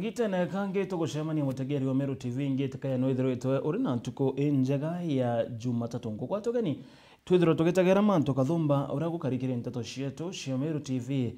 Ngite na kange to gucemania mutegeri wa Meru TV ngite kaya no ithiro itwe uri na ntuko njega ya Jumatatu ngukwa tugeni twithiro tugitagera manto kathumba ura gukarikire nteto cietu cia Meru TV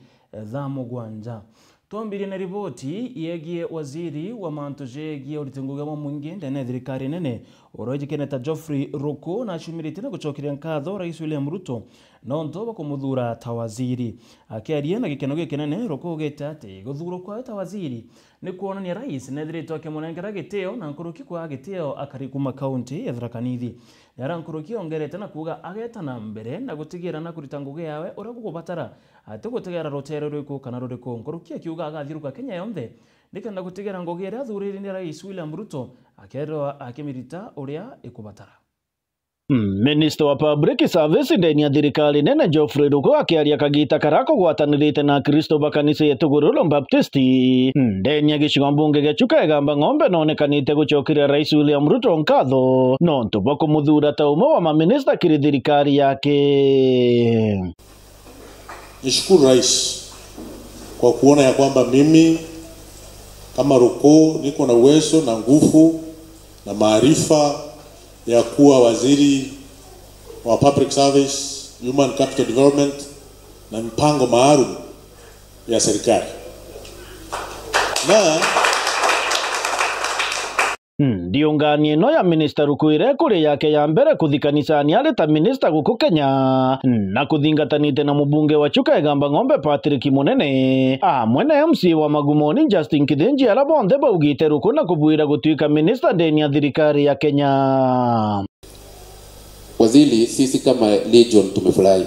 thaa mugwanja twambire na ripoti yegie waziri wa manto jegie uritinguga wa mwingi ndene thirikari nene urojikene ta Geoffrey Ruku na chumirite na gucokiria nkatho Rais William Ruto no ntoba kumuthura ta waziri akiaria na gikeno gikenene Ruku ugite ati guthurwo kwa ta waziri ni kuonania rais nethirite akimunengera gitio na nkuruki kwa gitio akarikuma county ya Tharaka Nithi yara nkuruki ongerete na kuga agetana mbere na gutigira na kurita ngugi yawe ura gukubatara ati gutigera rutero rwiku kana ruriku nkuruki akiuga agathiruka Kenya yonthe ndikenda gutigera ngugi ira thuriri ni Rais William Ruto akerwa akimirita uria ikubatara. Minister wa Public Service ndeni ya thirikari nene Geoffrey Ruku akiaria kagita karako gwatanirite na Kristo bakanisa ya Tugururo Baptisti ndeni ya gicigo mbunge gia Chuka Igamba Ng'ombe nonekanite gucokiria Rais William Ruto nkatho no ntuba kumuthura ta umwe wa maminista kiri thirikari yake. Nishukuru Rais kwa kuona ya kwamba mimi kama Ruku niko na uwezo na nguvu na maarifa ya kuwa waziri wa Public Service, Human Capital Development na mpango maalum ya serikali. Na ndiunganie no ya Minister Ruku irekuri yake ya mbere kuthikanisani ari ta minister guku Kenya na kuthingatanite na mubunge wa Chuka Igamba Ng'ombe Patrick Munene mwene MC wa Magumoni Justin Kithinji ara bonthe baugite Ruku na kubuira gutuika minister ndeni ya thirikari ya Kenya. Waziri, sisi kama Legion tumefurahi.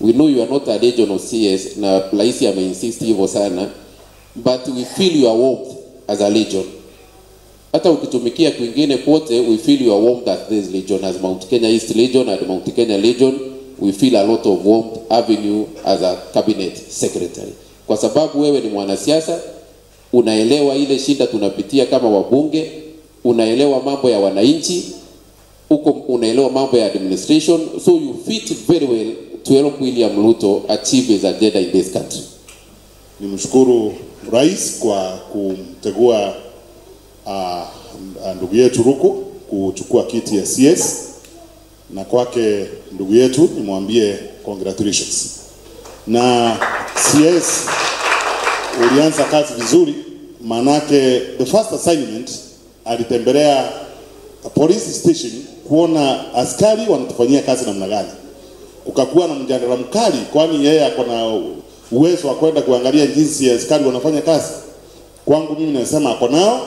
We know you are not a Legion of CS na Rais ameinsist hivyo sana, but we feel your warmth as a Legion. Hata ukitumikia kwingine kote, we feel your warmth as this Legion, as Mount Kenya East Legion and Mount Kenya Legion. We feel a lot of warmth having you as a cabinet secretary. Kwa sababu wewe ni mwanasiasa, unaelewa ile shida tunapitia kama wabunge, unaelewa mambo ya wananchi, unaelewa mambo ya administration, so you fit very well to help William Ruto achieve his agenda in this country. nimshukuru Rais kwa kumtegua ndugu yetu Ruku kuchukua kiti ya CS, na kwake ndugu yetu nimwambie congratulations. Na CS ulianza kazi vizuri, manake the first assignment alitembelea police station kuona askari wanatufanyia kazi namna gani. Kukakuwa na mjadala mkali, kwani yeye ako na uwezo wa kwenda kuangalia jinsi askari wanafanya kazi. Kwangu mimi nasema ako nao,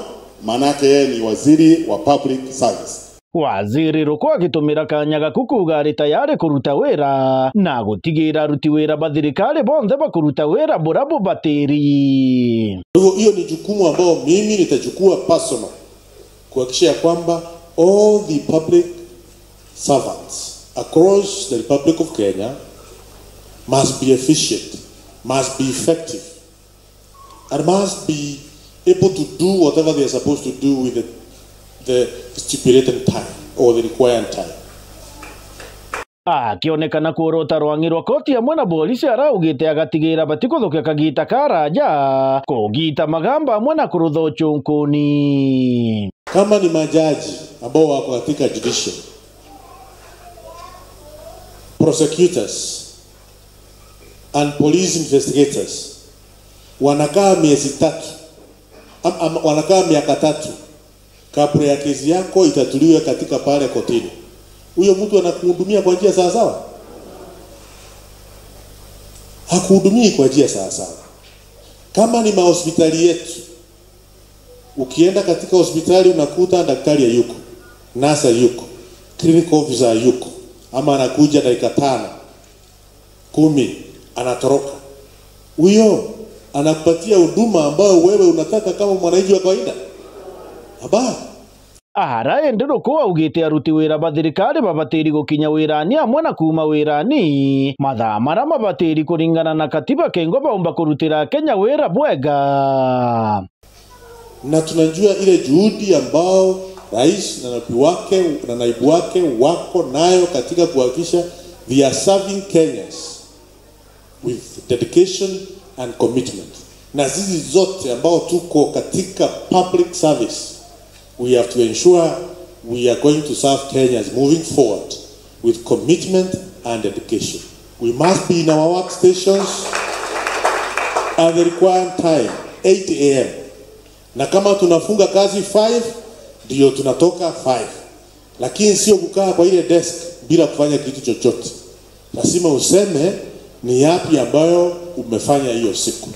manake yeye ni waziri wa Public Service. Waziri Ruku agitumira kanyaga kukuga ari tayari kuruta wera na gutigira ruti wera bathirikari bonthe bakuruta wera burabu batiri. Hiyo ni jukumu ambao mimi nitachukua personal kuhakikisha kwamba all the public servants across the Republic of Kenya must be efficient, must be effective, and must be able to do whatever they are supposed to do with the stipulated time or the required time. Akionekana kurota rwangi rwa koti amwe na polisi araugite agatigira batikuthukia kagita karaja kugita magamba amwe na kurutha uchunkuni. Kama ni majaji ambao wako katika judicial, prosecutors and police investigators wanakaa miezi 3 wanakaa miaka 3 kabla ya kesi yako itatuliwe katika pale kotini. Huyo mtu anakuhudumia kwa njia sawa sawa? Hakuhudumii kwa njia sawa sawa. Kama ni mahospitali yetu, ukienda katika hospitali unakuta daktari hayuko, nurse hayuko, clinical officer hayuko, ama anakuja dakika 5 10 anatoroka. Huyo anakupatia huduma ambayo wewe unataka kama mwananchi wa kawaida? Haba. Ende Ruku augite aruti wira bathirikari babatiri gukinya wirani amwe na kuma wirani mathaa maria mabatiri kuringana na katiba kengo baumba kurutira Kenya wira bwega. Na tunajua ile juhudi ambao rais na naibu wake wako nayo katika kuhakikisha they are serving Kenyans with dedication and commitment. na sisi zote ambao tuko katika public service, we have to ensure we are going to serve Kenyans moving forward with commitment and dedication. We must be in our workstations at the required time, 8 a.m. Na kama tunafunga kazi 5, ndio tunatoka 5. Lakini sio kukaa kwa ile desk bila kufanya kitu chochote. Lazima useme ni yapi ambayo umefanya hiyo siku.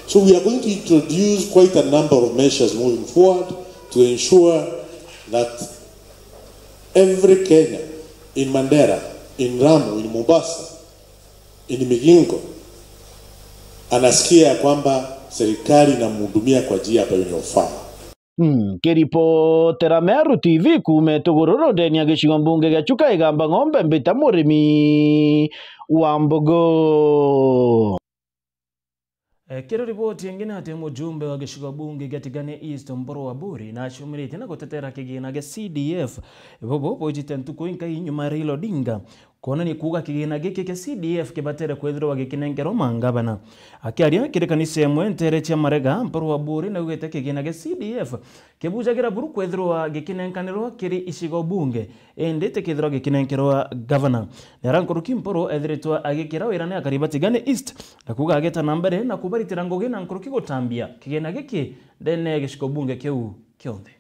So we are going to introduce quite a number of measures moving forward to ensure that every Kenyan in Mandera, in Ramu, in Mombasa, in Migingo anasikia kwamba serikali inamhudumia kwa njia ambayo inafaa. Kiripotera Meru TV kume Tugururu ndeni ya gicigo mbunge gĩa Chuka igamba ng'ombe mbita mũrĩmi wa mbogo. Kero ripoti ingine ati mujumbe wa gicigo bunge gĩa Tigania East Mburu wa Buri na acumirite na gutetera kigina gĩa CDF bobo bojite ntuku inka inyuma Raila Odinga kona ni kuga kigina giki kĩa CDF kibatere kwethirwa gikinengero mangabana akiaria kiri kanisa imwe ntere cia Marega Mburu wa Buri na ugete kigina gĩa CDF kibujagira buru kwethirwa gikinenkanirwa kiri icigo bunge endete kethirwa gikinenkerwa governor Nyarankuruki Mburu ethiritwa agikira wira ni akariba Tigania East na kuga ageta nambere na kubaritira ngugi na Nkuruki gutambia kigina giki ndene gicigo bunge kiu kionthe.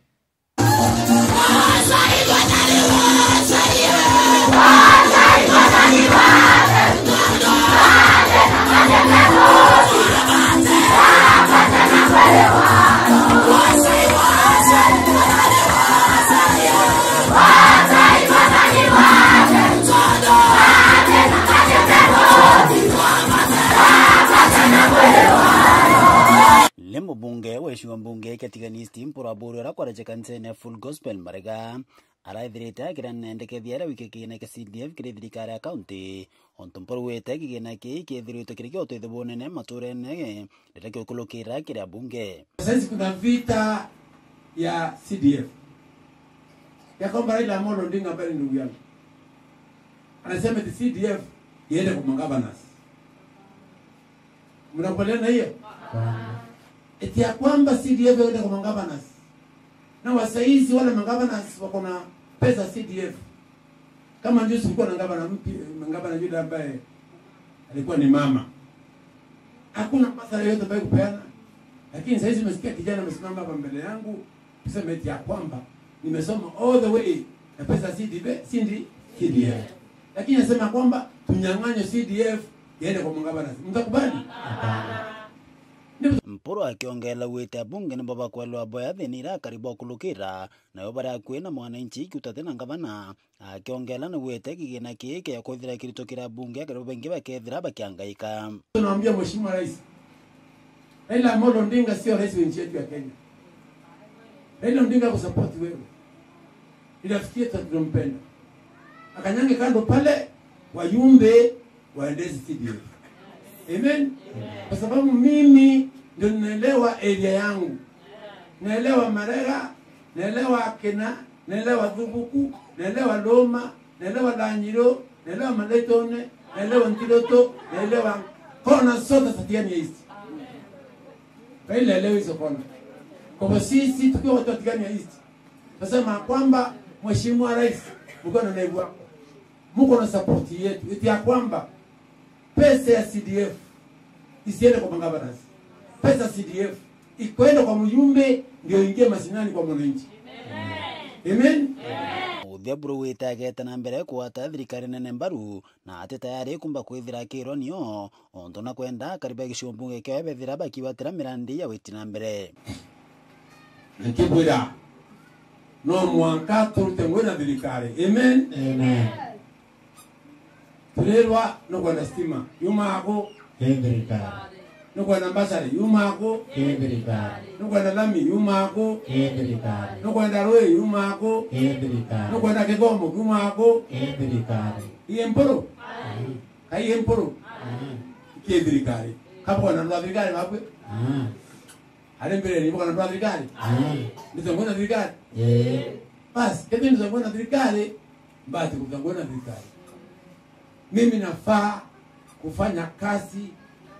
Lemo bunge weshiwa mbunge Tigania East Mburu wa Buri arakwaraja kansene Full Gospel Marega araithirite kiranendeke thiara wiki kigina kia CDF kiri thirikari ya county onto Mburu wete kigina ki kithirite kiri kio twithe bonene maturene rete kulukira kiri bunge. Sasa kuna vita ya CDF ya kwamba Raila Amolo Odinga mbele ndugu yangu anasema the CDF iende kwa governors. Mnakubaliana hiyo? Eti ya kwamba CDF iende kwa governors. Na wasaizi wale governors wako na pesa CDF. Kama ndio sikuwa na governor yule ambaye alikuwa ni mama. Hakuna pesa yoyote ambayo kupeana. Lakini sasa nimesikia kijana amesimama hapa mbele yangu kusema eti ya kwamba nimesoma all the way na pesa CDF. Lakini anasema kwamba tunyang'anye CDF iende kwa governors. Mtakubali? Mburu akiongela wite bunge ni baba kwelwa boya thinira karibu kulukira na yobara kwina mwananchi kutatena ngabana akiongela na wite kigina kike ya kwithira kiritokira bunge karibu bengi bakethira bakiangaika. Tunaambia Mheshimiwa Rais Raila Amolo Odinga sio rais wa nchi yetu ya Kenya. Raila Odinga kusupport wewe. Ilafikie tunampenda. Akanyange kando pale wayumbe waendezi CDF. Amen. Kwa sababu mimi ndio naelewa area yangu. Naelewa Marega, naelewa Akena, naelewa Thubuku, naelewa Loma, naelewa Lanyiro, naelewa Maletone, naelewa Ntiloto, naelewa kona zote za Tigania East. Raila leo hizo kona. Kwa sisi tukiwa watu wa Tigania East. Nasema kwamba Mheshimiwa Rais, mko na naibu wako. Mko na support yetu. Eti ya kwamba pesa ya CDF isiende kwa governors. Pesa CDF ikwenda kwa mjumbe ndio ingie masinani kwa mwananchi. Amen. Mburu wite agete na mbere kuata thirikari nene mbaru na ati tayari kumba kwithira kiro nio onto na kwenda karibu gicigo bunge kia bethira bakiwatira mirandi ya witi na mbere. Nkibwira no mwanka turute ngwena thirikari. Amen. Amen. Turerwa no kwenda stima yuma ako thirikari no kwenda mbasari yuma ako thirikari no kwenda lami yuma ako thirikari no kwenda Roi yuma ako thirikari no kwenda Kigomo yuma ako thirikari iye Mburu kai Mburu iye thirikari kapo na thirikari mapwe ale mbele ni bwana thirikari ndizo ngona thirikari basi kete ndizo ngona thirikari basi kuzangona thirikari mimi nafaa kufanya kazi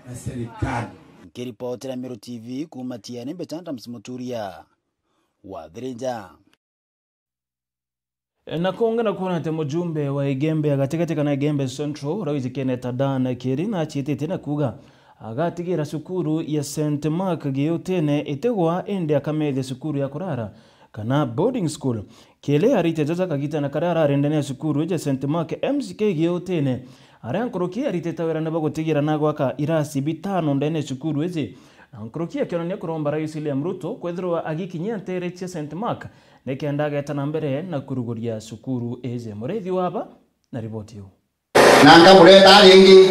na serikali. Nkiripotera Meru TV kumatia ni Betanta Msimuturia wa Virinja. Na kuongana kuona ate mujumbe wa Igembe agategete kana Igembe Central rawiji Keneta Dan Keri na chitete na kuga agatigira sukuru ya St Mark Giotene itegwa ende akamede sukuru ya kurara kana boarding school kele arite jaza kagita na karara arendene sukuru ya St Mark MCK Giotene arankoroki arite tawera na bagotigira nagwaka irasi bitano ndene sukuru eze ankoroki akionania kuromba Rais William Ruto kwethirwa agikinyia ntere cia St Mark nekendaga etana mbere na kuruguria sukuru eze murethi waba na ripoti yo nanga mureta ringi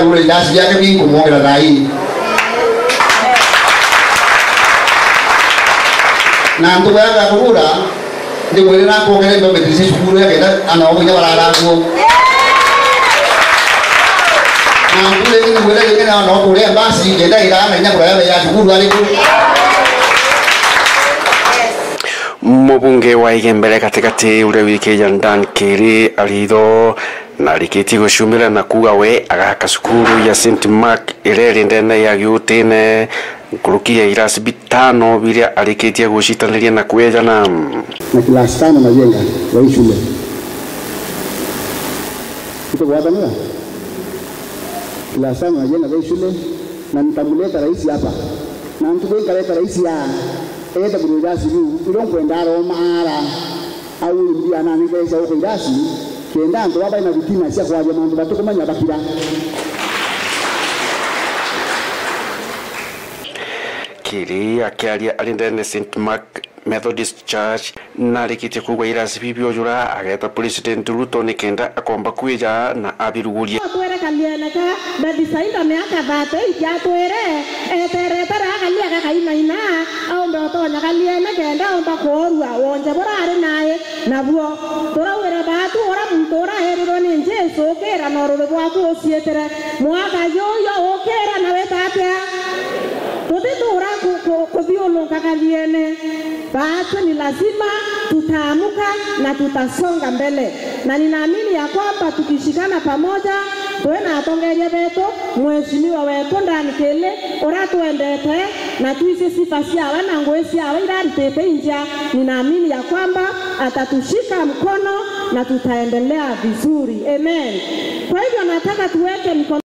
rule ndasi yake bingu mwongera thai na ndu yaga kurura ndi mwere na kuongera ndo betisi sukuru yake ana obinya bararaguo na ndule ni mwere yake na no kure basi ngenda ira na nyakura ya sukuru aliku Mubunge wa Igembe katikati ule wiki ya Dan Keri alido na rikiti gushumira na kuga we agaka sukuru ya St Mark ireri ndene ya Giotene nkurukia irasi bitano biria alikitia gushitaniria na kuejana na kilasi tano majenga wa shule ito kwa hapa kilasi tano majenga wa shule na nitamuleta rais hapa na mtu kaleta rais ya eda burudasi ilo kwenda Roma au ndio ananingeza huko idasi kenda ndo baba ina vitina sia kwa jambo batuko manya bakira Kiri akiaria alindene St Mark Methodist Church na rikiti kugwa irasi bibio jura ageta President Ruto nikenda akomba kuija na abiruguria twere kaliana ka na design miaka bate ya twere tere kalia kaina ina au ndo to nya kaliana kenda ndo korwa wonje borare naye nabuo tora wera batu ora mtora heriro ni Jesu kera nororo bwako osietere mwaka yo okera na wetate Tutetura kuviolo kakaliene basi ni lazima tutaamuka na tutasonga mbele na ninaamini ya kwamba tukishikana pamoja tuena atongeria beto mheshimiwa wetu ndani kele ora tuendete na tuise sifa siawa na ngoe siawa ila ritete inja ninaamini ya kwamba atatushika mkono na tutaendelea vizuri amen. Kwa hivyo nataka tuweke mkono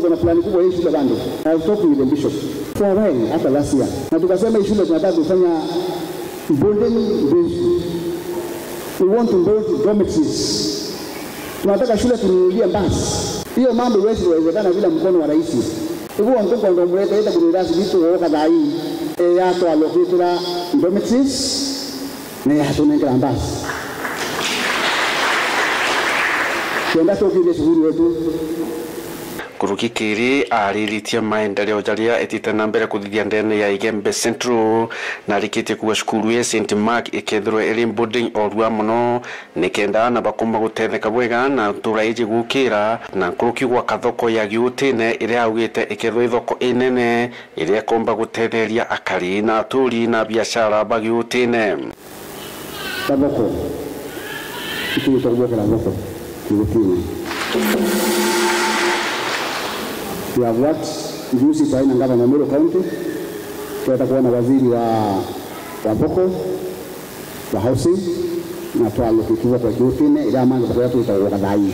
kuna plani kubwa hii shule bando. I was talking with the bishop for when hata last year. Na tukasema hii shule tunataka kufanya building based. We want to build dormitories. Tunataka shule tununulie basi. Hiyo mambo yote inawezekana bila mkono wa rais. Hivyo ndio ndo mleta hata kunirasi vitu wao kadhaa hii. Ya to allocate dormitories na ya tunenga basi. Kwenda tukile shule yetu Kuruki Kiri ariritia maendeleo jaria etita na mbere kuthithia ndene ya Igembe Central na rikiti kuwa skuru ya St Mark ikethirwo iri boarding orua muno nikenda na bakomba gutetheka bwega na turaiji gukira na kuruki gwa kathoko ya Giotene iria augite ikethirwo ithoko inene iria komba gutetheria akari na aturi na biashara ba Giotene taboko kitu tutakuwa na boko Giotene. We have worked juzi kwa ina ngava Meru County. Tutakuwa na waziri wa boko wa housing na tualokikiwa kwa Giotene ila mambo kwa watu itakuwa kadai.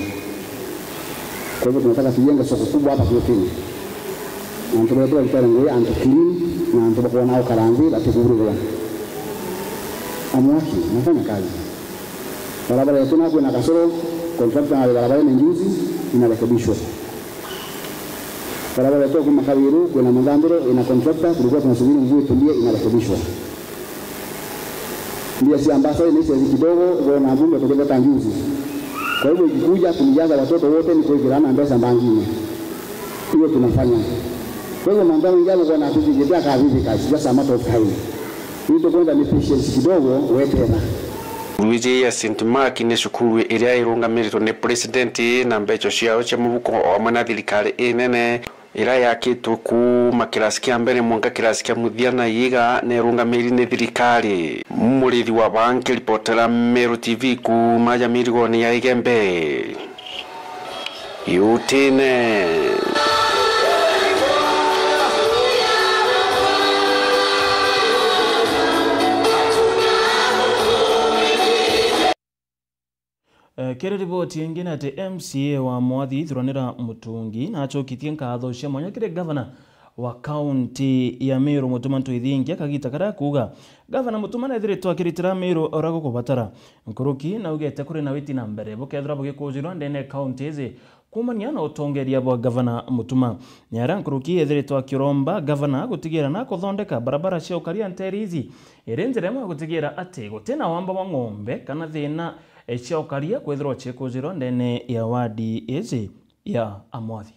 Kwa hivyo tunataka tujenge soko kubwa hapa Giotene. Na tunataka tutare ngoja anti clean na tunataka nao karangi la tiburu. Amwaki nafanya kazi. Barabara yetu na kuna kasoro contractor na barabara ni juzi inarekebishwa. Barabara yetu kwa Makawiru kuna Mangandoro ina contractor tulikuwa tunasubiri mvua itulie inarekebishwa. Ndio si ambassador ni sisi kidogo na bunge kutoka Tanjuzi. Kwa hivyo ikikuja kunijaza watoto wote ni kuigirana mbesa mbangine. Hiyo tunafanya. Kwa hivyo mambo mengi kwa na tujijetea kazi hivi kazi just a matter of time. Ndio kwenda ni patience kidogo wetera. Luigi ya St Mark ni shukuru iria irungamirito ni president na mbecho ciao cia mubuko o mwana thirikari inene ira yakitwo kuma kirasi kia mbere mwaka kirasi kia muthia na yiga ne rungamiri ni thirikari murithi wa banki reportera Meru TV kuma Jamirigoni ya Igembe. yutine. Kere riboti ingine ati MCA wa Mwathi Thuranira Mutungi na achokithie nkatho cia mwanya kire governor wa county ya Meru Mutuma Ntwithingi akagita kara kuga governor Mutuma nethiritwo akiritira Meru orago kubatara nkuruki na ugete kuri na witi na mbere bukethira bugikujirwa ndene county izi kumania na utongeria bwa governor Mutuma nyara nkuruki ethiritwo akiromba governor gutigira na kuthondeka barabara cia ukaria nteri izi irenjere mwa gutigira ati gutena wamba wa ng'ombe kana thina cia ukaria kwethirwo chekujirwa ndene ya wadi izi ya Amwathi.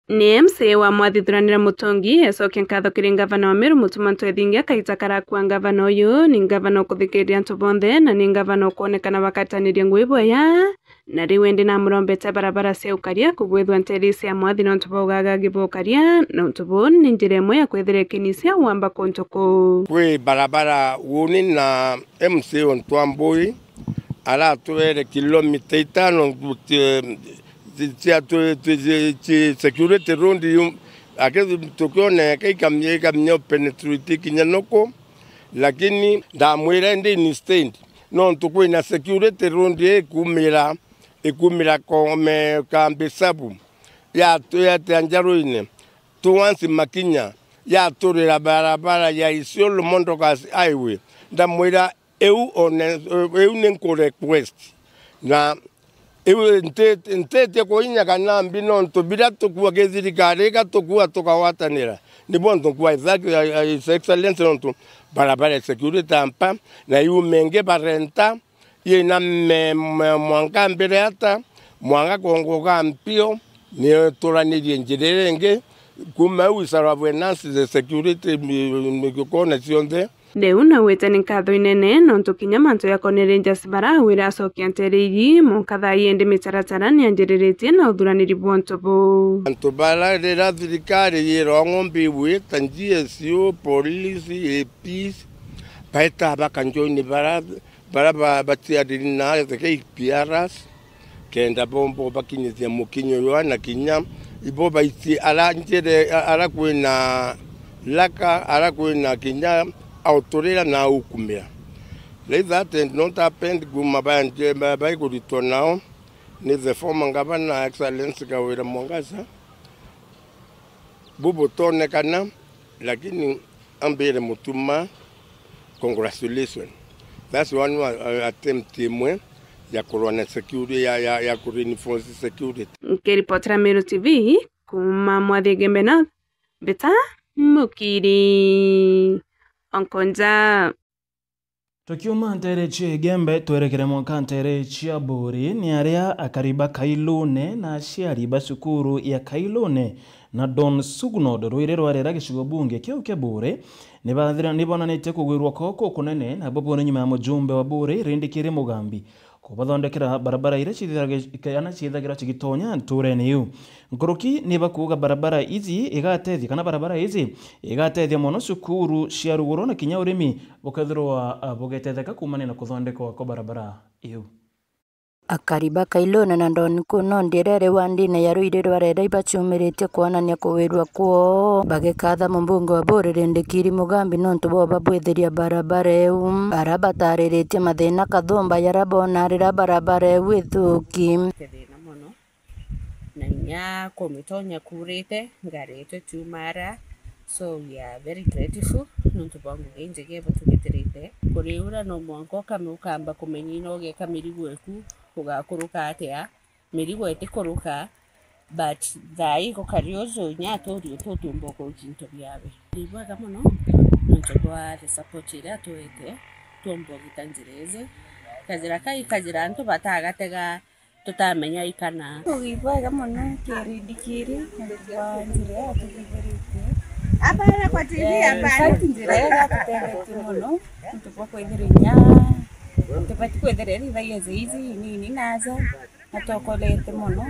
Ni MCA wa Mwathi Thuranira Mutungi ecokia nkatho kiri ngavana wa Meru Mutuma Ntwithingi akaita karakua ngavana uyu ni ngavana ukuthikiria antu bonthe na ni ngavana ukuonekana bakataniria ngui boya na riu endi na murombete barabara cia ukaria kugwithwa nteri cia Mwathi na ntubo ugagagi bokaria na ntubo ni njira imwe ya kwethira kinisia wamba kuntuku kwi barabara wuni na MCA Ontwambui aratwere kilomita 5 security round akezi tukione kamye penetrate kinyanoko lakini ndamwira ndi ni stand no tukui na security round ikumira kome kambisabu ya tanjaruine tuwansi makinya ya turira barabara ya Isiolo Mondokas highway ndamwira eu nenko request na ntete koinya kana mbino ntobira tukua kezirikare ka tukua tukawatanira nibo ntukua exact his excellence ntu barabara security tampa na yumenge barenta yena mwanga mbere hata mwanga kongoka mpio ni toraniri njirerenge kuma wisara venance the security mikokona sionde Leu na wetani nkatho inene nontu kinya mantu yakone Rangers barahwira acokia ntereri munkatha yende mitaratara ni anjiriritie na uthuraniri bwa ntubu antu bararira thirikari yirongo mbiwi tanjie sio polisi APs baita bakanjoini bara batiadiri na the KPRs kenda bombo bakinyithia mukinyo yoana kinya ibo baiti aranjere arakwina laka arakwina kinya autorera na ukumira. Like that and not happened gumabanje babai kurito now ni the former governor excellence Kawira Mwangasa bubu tone kana lakini ambere Mutuma congratulations. That's one attempt mwe ya corona security ya reinforce security. Nkiripotera Meru TV kuma Mwathi Gembena beta mukiri Onkonja Tukiuma ntere chie gembe twerekere mwaka ntere chia buri ni aria akariba Kailone na aciari cukuru ya Kailone na Don Sugnod rwire rwarera gicigo bunge kiu kia buri nibonanite kugwirwa koko kunene na bobo nyuma ya mujumbe wa buri rindikire Mugambi kubathondekera barabara ire ciithagira cigitonya nturene yu nkuruki niba kuga barabara izi igatethia kana barabara izi igatethia mono cukuru cia ruguru na kinya urimi bukethirwa bugetetheka kumania na kuthondekwa kwa barabara iu akariba Kailone na Don kuno ndirere wandine ya ruire rwarera ibachumirite kuonania kuwirwa kuo bagikatha mumbunge wa buri rindikiri Mugambi nontu bo babwitheria barabara eu arabatariritie mathina kathumba yarabonarira barabara eu ithuki na nya komitonya kurite ngarite tumara so we are very grateful nontu bangu genjege batugeterite kuriura no mwango kamukamba kumenyino geka mirigo eku kugakuruka atia mirigo etikuruka but thai gokariozo nyatori tutumbo ko kinto byabe ibwaga muno nontu bwa the support ira tuete tumbo gitanjireze kazira antu batagatega tutamenya ikana ibwaga muno kirindikiri kwa njira tugiberite abara kwa TV abara njira tutendete muno ntupo kwethirinya tupati kwethereri thaiezi izi nini naza natokolete muno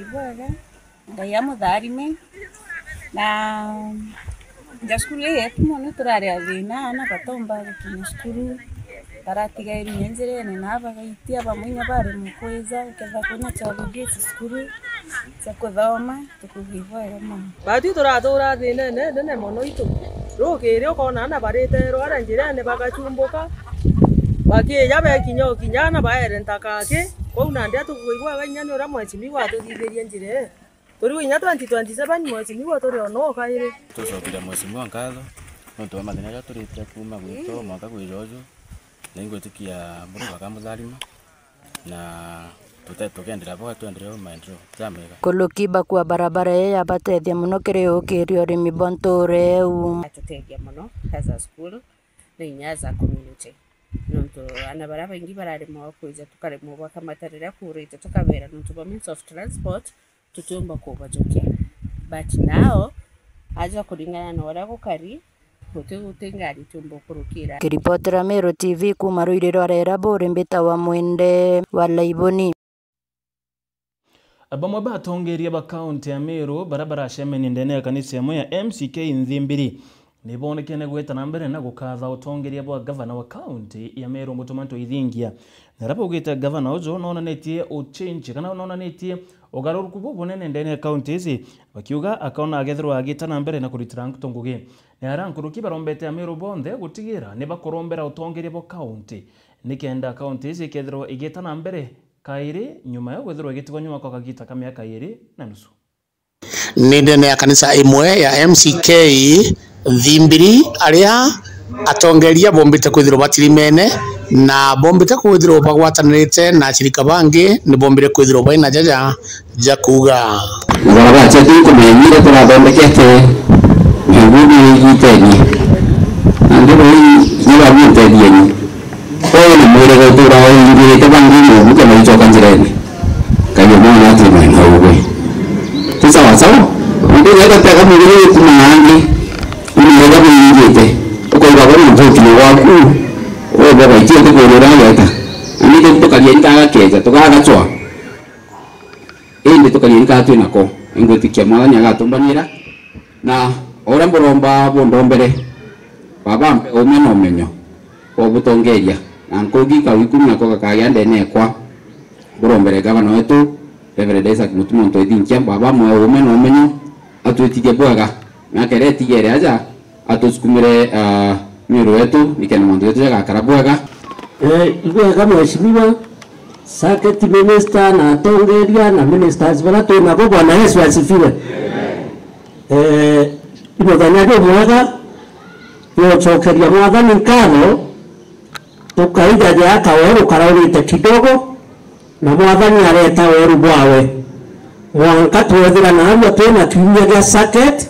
ibwaga ndaya mutharime na nja skulu yetu muno turaria thina na batomba gukinya skulu baratigairi njirene nabagaitia bamwe bari mukwiza ketha kunya chabugisi skuru cha kuthoma tukugibwa ema bati turatura thine nene mono itu rukiri ukona na barite rwara njirene bagachumbuka bakiya bekinyo kinyana baere ntakake kwauna ndia tukugibwa banyani ura mwachimi watuthitherie njire turi winya 2027 mwachimi waturi ono kaire tusokira mwachimi wa nkatho nontu mathina ya turite kuma gwito mwaka gwijojo ningwitikia Mungu akamutharima na tugendera boga tuendelea maendeleo jamega kulukiba kwa barabara ya batethia muno kiri ukirio rimi bonture atutethia muno as a school na inyaza community nontu ana baraba ingi bararimo kuija tukarimo bakamatarira kurite tukabera nontu ba means of transport tutumba kubajokia but now aja kuringana na wala gukari utengari tumbo kurukira kiripotera Meru TV kuma Ruiru arera bore mbita wa mwende wa Laiboni abamwe batongeria ba county ya Meru barabara shemeni ndene ya kanisa ya moya MCK Nthimbiri nibonekene gwetana mbere na gukatha utongeria bwa governor wa county ya Meru mutumanto ithingia narapo gwita governor ojo nonanetie o change kana nonanetie ugaruruku bunene ndene ya county ici bakiuga akaona agethirwa agitana mbere na kuritira nkutonguge nyarankuruki barombete ya Meru bonthe gutigira ne bakorombera utongeria bwa county nikenda county ici ikethirwa igitana mbere kairi nyuma yo gwethirwa gitigwa nyuma kwa kagita kamya kairi na nusu ni ndene ya kanisa imwe ya MCK Nthimbiri aria atongeria bombite kwithirwa batirimene na bombite kwithirwa bagwatanirite na shirika bangi ni bombire kwithirwa baina jaja jakuga barabara chetu kumenyira turathondekete ngudi yiteni andiro ni babuteni oyo ni mwire gutura ingirite bangi muke maichoka njireni kayo mwana ati mwana uwe sawa sawa ndio ndio taka mwire kumangi ni yaba ingirite uko baba mvuki waku oyo baba itete kurura yata ni tukalia ikaga keja tukagachwa indi tukalia ikatu nako ingutikia mwana agatumbanira na ora mboromba bondombere baba mpe omeno menyo obutongeria na nkogi ka wikumi nako kakaya ndene kwa borombere gavana wetu Reverend Isaac Mutumonto idinkia baba mwe omeno menyo atwetike bwaga na kereti gere aja atusukumire Meru wetu nikene mondo yetu ya karabwaga igwe kama mheshimiwa Circuit Minister na tongeria na ministers wala tuna kwa Bwana Yesu asifiwe. Imothanya ndio mwaga yo chokeria mwaga ni karo tukaiga ya kaweru karaurite kidogo na mwathani areta weru bwawe mwanka twethira na hapo tena tuinyaga circuit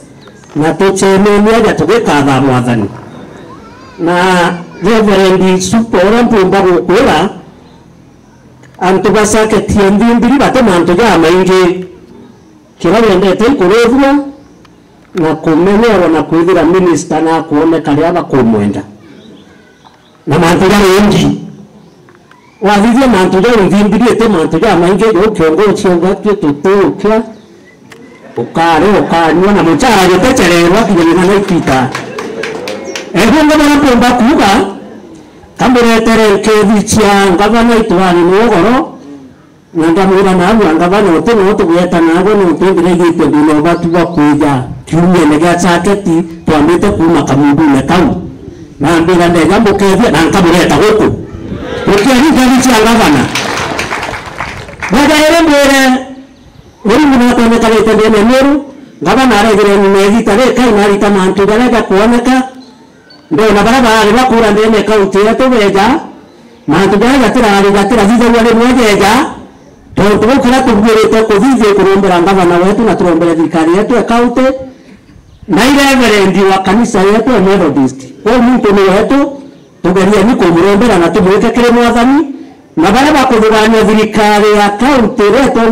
na tuchemenia ya tugekatha mwathani na Reverend Supora mpumba gukura antu basake tiendi mbiri bate mantu ya maingi kira wendete kurethwa na kumenyerwa na kwithira minister na kuone kali aba kumwenda na mantu ya wengi wathithia mantu ya mbiri ete mantu ya maingi yo kiongo chionga tutukia ukare ukanywa na muchara gitechererwa kinyana na ikita ehunga na mpumba kuga kamberetere kevichia ngavana itwani mwogoro nandamura nawe ngavana utino utugeta nawe no tungire gite bino batu bakuja kiumye nega chaketi twambite kuma kamundu ne kau na mbira ndega mbukevia na nkabureta guku ukiari kevichia ngavana baada ile mbere uri muna tone kalete ndene Meru ngavana aregere ni megita re kai mari tamantu garaga kuoneka ndio na barabara bakura ndene kaunti yetu beja mantu gatira hizo wale mwejeja tonto kala tubirete ko hizo kurombera ngavana wetu na turombera thirikari yetu ya kaunti na ile Reverend wa kanisa yetu ya Methodist kwa mtu ni wetu tugeria ni kumurombera na tumweke kile mwathani na barabara kuthugania thirikari ya kaunti yetu